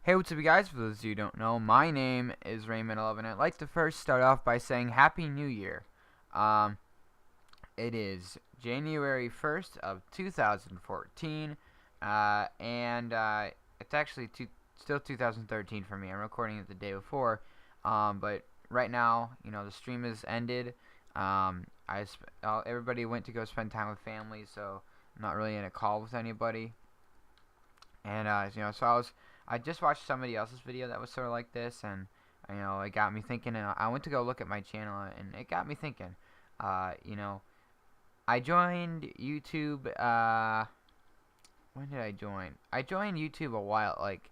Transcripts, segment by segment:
Hey, what's up, you guys? For those of you who don't know, my name is Raymond11. I'd like to first start off by saying Happy New Year. Um, it is January 1st of 2014, and it's actually still 2013 for me. I'm recording it the day before, but right now, the stream has ended. Everybody went to go spend time with family, so I'm not really in a call with anybody. And so I just watched somebody else's video that was sort of like this, and it got me thinking. And I went to go look at my channel, and it got me thinking. Uh, you know, I joined YouTube. When did I join? I joined YouTube a while. Like,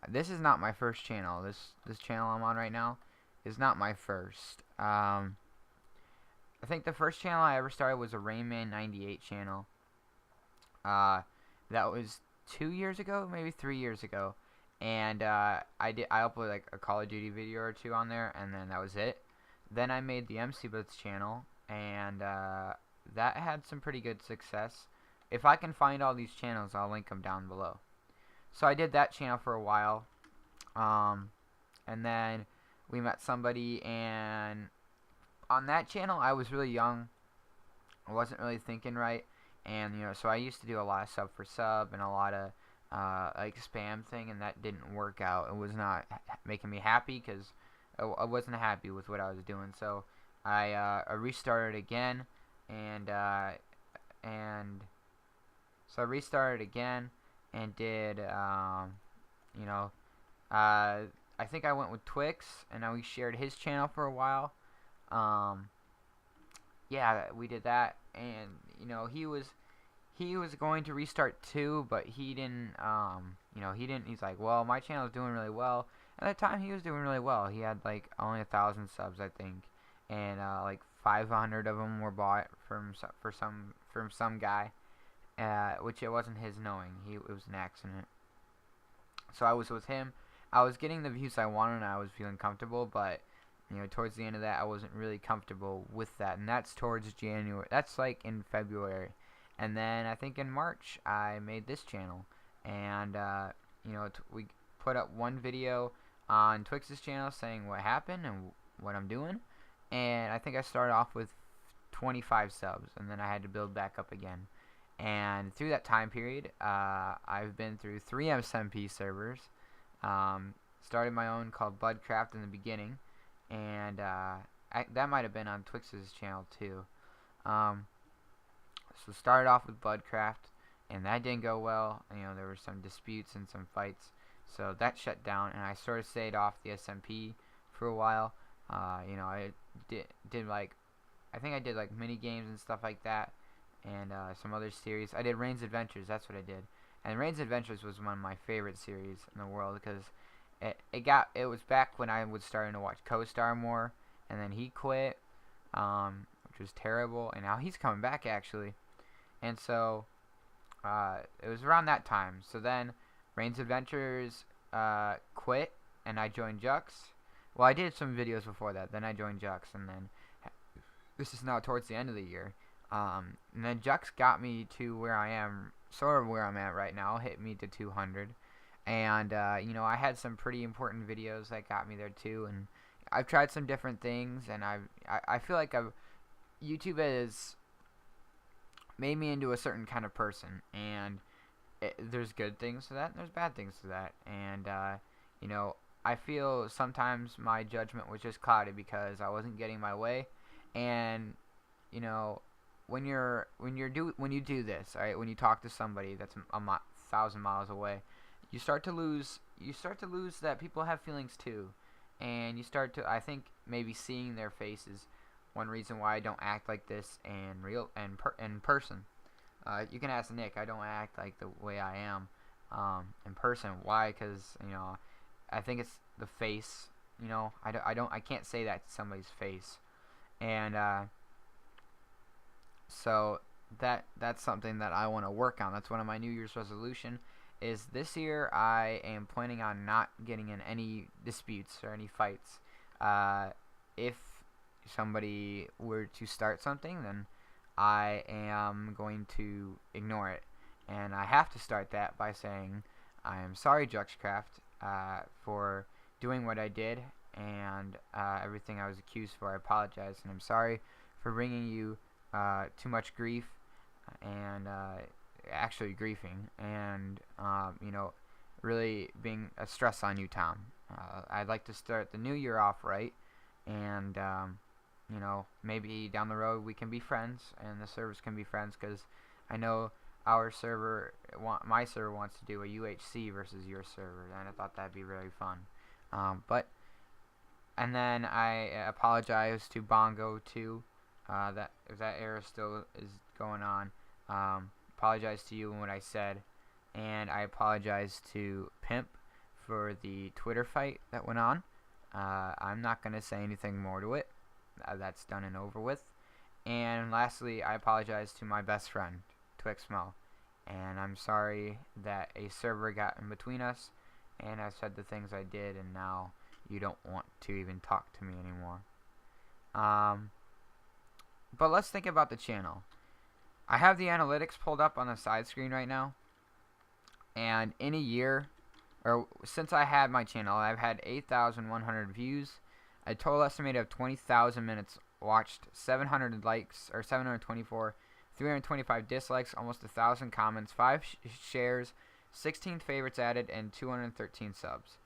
this is not my first channel. This channel I'm on right now is not my first. I think the first channel I ever started was a Rayman98 channel. That was 2 years ago, maybe 3 years ago, and I uploaded like a Call of Duty video or two on there, and then that was it. Then I made the MC Blitz channel, and that had some pretty good success. If I can find all these channels, I'll link them down below. So I did that channel for a while, and then we met somebody, and on that channel I was really young. I wasn't really thinking right. And so I used to do a lot of sub for sub and a lot of like spam thing, and that didn't work out. It was not making me happy because I wasn't happy with what I was doing. So I restarted again, and so I restarted again and did I think I went with Twix, and we shared his channel for a while. Yeah, we did that, and he was going to restart too, but he didn't. He's like, well, my channel is doing really well. At the time, he was doing really well. He had like only 1,000 subs, I think, and like 500 of them were bought from some guy, which it wasn't his knowing. It was an accident. So I was with him. I was getting the views I wanted, and I was feeling comfortable, but towards the end of that, I wasn't really comfortable with that, and that's towards January. That's like in February, and then I think in March I made this channel, and we put up one video on Twix's channel saying what happened and what I'm doing, and I think I started off with 25 subs, and then I had to build back up again. And through that time period, I've been through 3 SMP servers. Started my own called Budcraft in the beginning, and that might have been on Twix's channel too. So started off with Budcraft, and that didn't go well. There were some disputes and some fights, so that shut down, and I sort of stayed off the SMP for a while. I did like, I think I did like mini games and stuff like that, and some other series. I did Rain's Adventures. That's what I did, and Rain's Adventures was one of my favorite series in the world because it was back when I was starting to watch CoStar more, and then he quit, which was terrible, and now he's coming back actually. And so it was around that time. So then Rain's Adventures quit, and I joined Jux. Well, I did some videos before that. Then I joined Jux, and then this is now towards the end of the year. And then Jux got me to where I am, sort of where I'm at right now. Hit me to 200. And I had some pretty important videos that got me there too, and I've tried some different things, and I feel like YouTube has made me into a certain kind of person, and there's good things to that, and there's bad things to that, and I feel sometimes my judgment was just clouded because I wasn't getting my way, and when you do this, alright, when you talk to somebody that's 1,000 miles away, you start to lose that people have feelings too, and you start to, I think, maybe seeing their faces. One reason why I don't act like this in person. You can ask Nick. I don't act like the way I am in person. Why? Because I think it's the face. I can't say that to somebody's face, and so that's something that I want to work on. That's one of my New Year's resolution. Is this year I am planning on not getting in any disputes or any fights. If somebody were to start something, then I am going to ignore it. And I have to start that by saying, I am sorry, Juxcraft. for doing what I did, and everything I was accused for. I apologize, and I'm sorry for bringing you too much grief, and actually griefing, and really being a stress on you, Tom. I'd like to start the new year off right, and maybe down the road we can be friends, and the servers can be friends, because I know our server, my server wants to do a UHC versus your server, and I thought that'd be really fun. And then I apologize to Bongo too. That if that error still is going on, apologize to you and what I said, and I apologize to Pimp for the Twitter fight that went on. I'm not gonna say anything more to it. That's done and over with. And lastly, I apologize to my best friend, Twixmo, and I'm sorry that a server got in between us, and I said the things I did, and now you don't want to even talk to me anymore. But let's think about the channel. I have the analytics pulled up on the side screen right now, and in a year, or since I had my channel, I've had 8,100 views, a total estimate of 20,000 minutes watched, 700 likes, or 724, 325 dislikes, almost 1,000 comments, 5 shares, 16 favorites added, and 213 subs.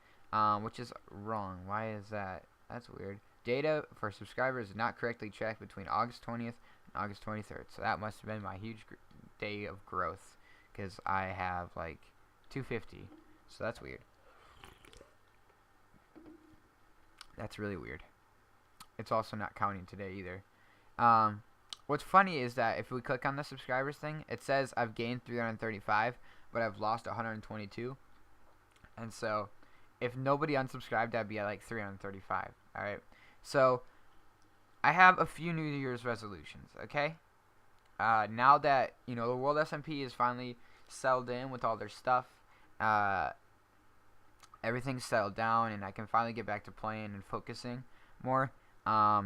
Which is wrong. Why is that? That's weird. Data for subscribers is not correctly tracked between August 20th and August 23rd. So that must have been my huge day of growth, because I have like 250. So that's weird. That's really weird. It's also not counting today either. What's funny is that if we click on the subscribers thing, it says I've gained 335, but I've lost 122. And so if nobody unsubscribed, I'd be at like 335. Alright. So I have a few New Year's resolutions, okay? Now that, the World SMP is finally settled in with all their stuff, everything's settled down, and I can finally get back to playing and focusing more. I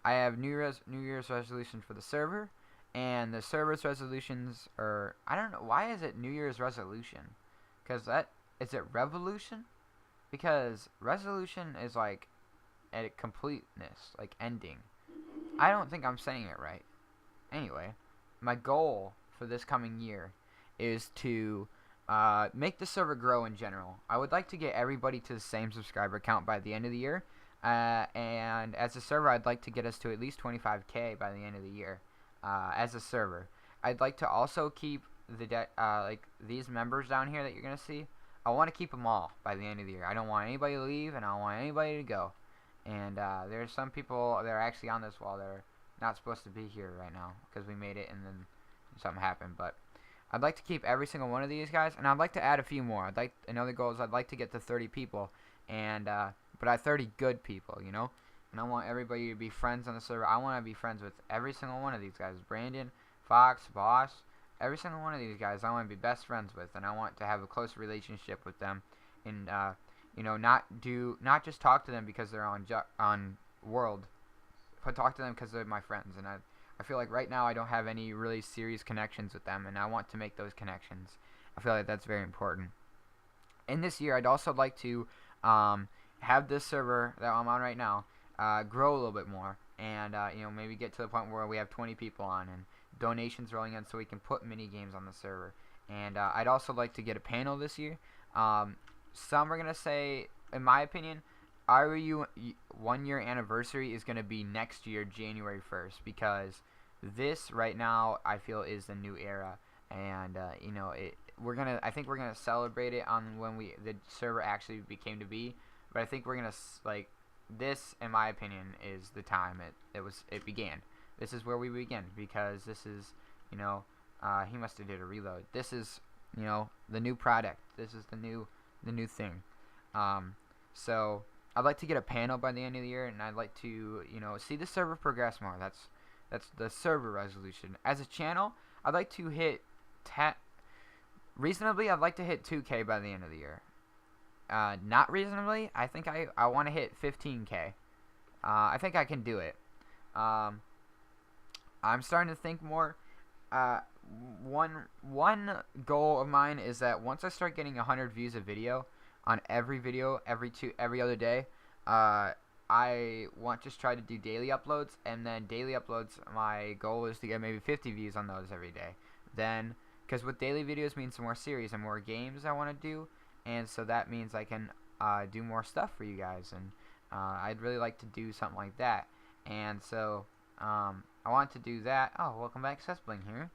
have New Year's resolutions for the server, and the server's resolutions are, I don't know, why is it New Year's resolution? Because is it revolution? Because resolution is like a completeness, like ending. I don't think I'm saying it right. Anyway, my goal for this coming year is to make the server grow in general. I would like to get everybody to the same subscriber count by the end of the year. And as a server, I'd like to get us to at least 25K by the end of the year. As a server, I'd like to also keep the like these members down here that you're gonna see. I want to keep them all by the end of the year. I don't want anybody to leave, and I don't want anybody to go. And there's some people that are actually on this wall that are not supposed to be here right now, because we made it and then something happened. But I'd like to keep every single one of these guys, and I'd like to add a few more. Another goal is I'd like to get to 30 people, and but I 30 good people, And I want everybody to be friends on the server. I want to be friends with every single one of these guys. Brandon, Fox, Boss, every single one of these guys I want to be best friends with, and I want to have a close relationship with them, and not just talk to them because they're on World, but talk to them because they're my friends. And I feel like right now I don't have any really serious connections with them, and I want to make those connections. I feel like that's very important. In this year, I'd also like to have this server that I'm on right now grow a little bit more, and maybe get to the point where we have 20 people on and donations rolling in, so we can put mini games on the server. And I'd also like to get a panel this year. Some are gonna say, in my opinion, our 1 year anniversary is gonna be next year, January 1st, because this right now I feel is the new era, and I think we're gonna celebrate it on when the server actually became to be. But I think we're gonna this, in my opinion, is the time it began. This is where we begin, because this is, he must have did a reload. This is, the new product. This is the new thing. So I'd like to get a panel by the end of the year, and I'd like to, see the server progress more. That's the server resolution. As a channel, I'd like to hit reasonably, I'd like to hit 2K by the end of the year. Not reasonably, I think I want to hit 15K. I think I can do it. I'm starting to think more. One goal of mine is that once I start getting 100 views a video on every video every other day. I want to try to do daily uploads, and then daily uploads, my goal is to get maybe 50 views on those every day. Then, because with daily videos means more series and more games I want to do, and so that means I can do more stuff for you guys, and I'd really like to do something like that. And so I want to do that. Oh, welcome back, Cessbling here.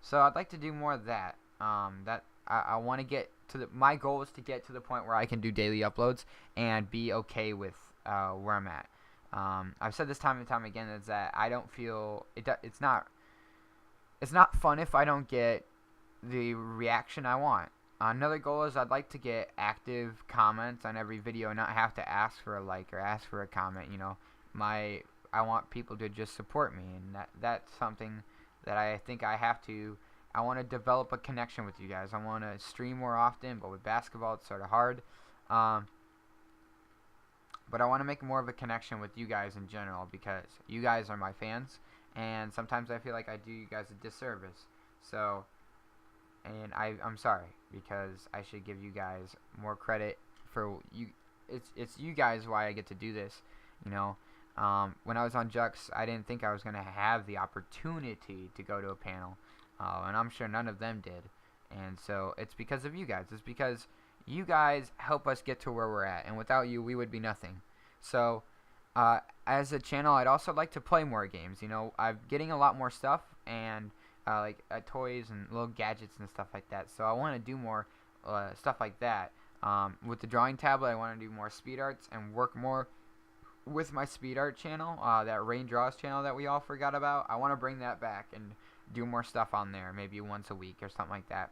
So I'd like to do more of that. I want to get to my goal is to get to the point where I can do daily uploads and be okay with where I'm at. I've said this time and time again is that I don't feel it's not fun if I don't get the reaction I want. Another goal is I'd like to get active comments on every video and not have to ask for a like or ask for a comment. You know, I want people to just support me, and that's something that I think I have to. I want to develop a connection with you guys. I want to stream more often, but with basketball it's sort of hard. But I want to make more of a connection with you guys in general, because you guys are my fans, and sometimes I feel like I do you guys a disservice. So, and I'm sorry, because I should give you guys more credit for you. It's you guys why I get to do this. You know, when I was on Jux, I didn't think I was gonna have the opportunity to go to a panel, and I'm sure none of them did. And so it's because of you guys. It's because you guys help us get to where we're at, and without you, we would be nothing. So, as a channel, I'd also like to play more games. You know, I'm getting a lot more stuff, and like toys and little gadgets and stuff like that. So I want to do more stuff like that. With the drawing tablet, I want to do more speed arts and work more with my speed art channel, that Rain Draws channel that we all forgot about. I want to bring that back and do more stuff on there, maybe once a week or something like that.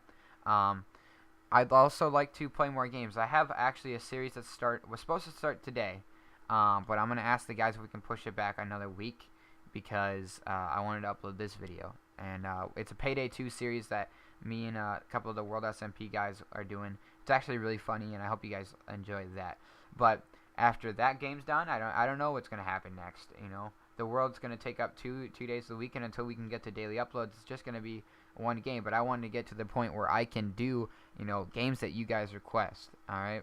I'd also like to play more games. I have actually a series that was supposed to start today, but I'm going to ask the guys if we can push it back another week, because I wanted to upload this video. And it's a Payday 2 series that me and a couple of the World SMP guys are doing. It's actually really funny, and I hope you guys enjoy that. But after that game's done, I don't know what's going to happen next. You know, the world's going to take up two days of the week, and until we can get to daily uploads, it's just going to be one game. But I wanted to get to the point where I can do, you know, games that you guys request. All right.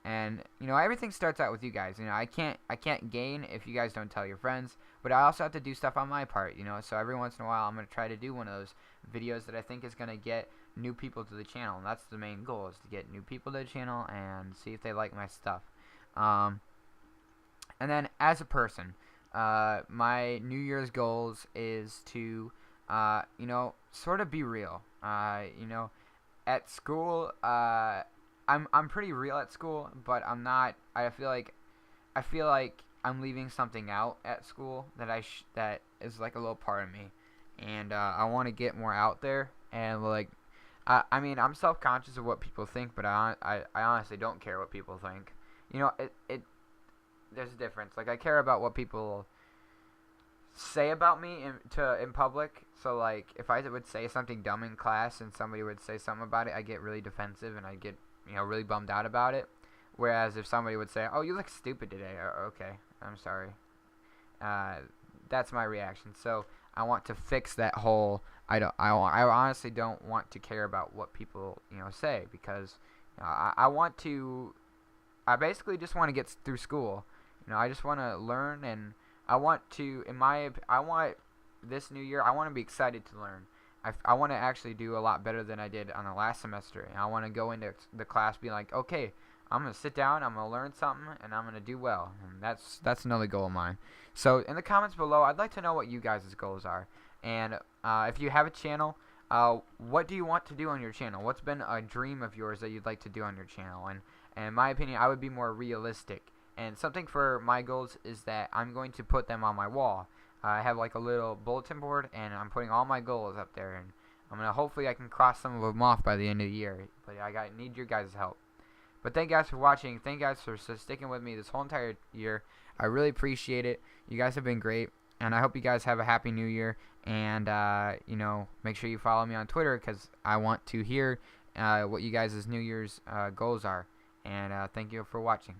And you know, everything starts out with you guys. You know, I can't gain if you guys don't tell your friends, but I also have to do stuff on my part, you know. So every once in a while I'm going to try to do one of those videos that I think is going to get new people to the channel, and that's the main goal, is to get new people to the channel and see if they like my stuff. And then as a person, my New Year's goals is to you know, sort of be real. You know, at school, I'm pretty real at school, but I'm not. I feel like I'm leaving something out at school that is like a little part of me, and I want to get more out there. And like, I mean, I'm self-conscious of what people think, but I honestly don't care what people think. You know, there's a difference. Like, I care about what people say about me in public. So like, if I would say something dumb in class and somebody would say something about it, I get really defensive and I get, you know, really bummed out about it. Whereas if somebody would say, "Oh, you look stupid today," okay, I'm sorry. That's my reaction. So I want to fix that whole. I honestly don't want to care about what people, you know, say, because I want to. I basically just want to get through school. You know, I just want to learn, and I want to. I want this new year. I want to be excited to learn. I want to actually do a lot better than I did on the last semester. And I want to go into the class being like, okay, I'm going to sit down, I'm going to learn something, and I'm going to do well. And that's another goal of mine. So in the comments below, I'd like to know what you guys' goals are. And if you have a channel, what do you want to do on your channel? What's been a dream of yours that you'd like to do on your channel? And in my opinion, I would be more realistic. And something for my goals is that I'm going to put them on my wall. I have like a little bulletin board, and I'm putting all my goals up there, and hopefully I can cross some of them off by the end of the year. But I need your guys' help. But thank you guys for watching. Thank you guys for sticking with me this whole entire year. I really appreciate it. You guys have been great, and I hope you guys have a happy new year. And you know, make sure you follow me on Twitter, because I want to hear what you guys' New Year's goals are. And thank you for watching.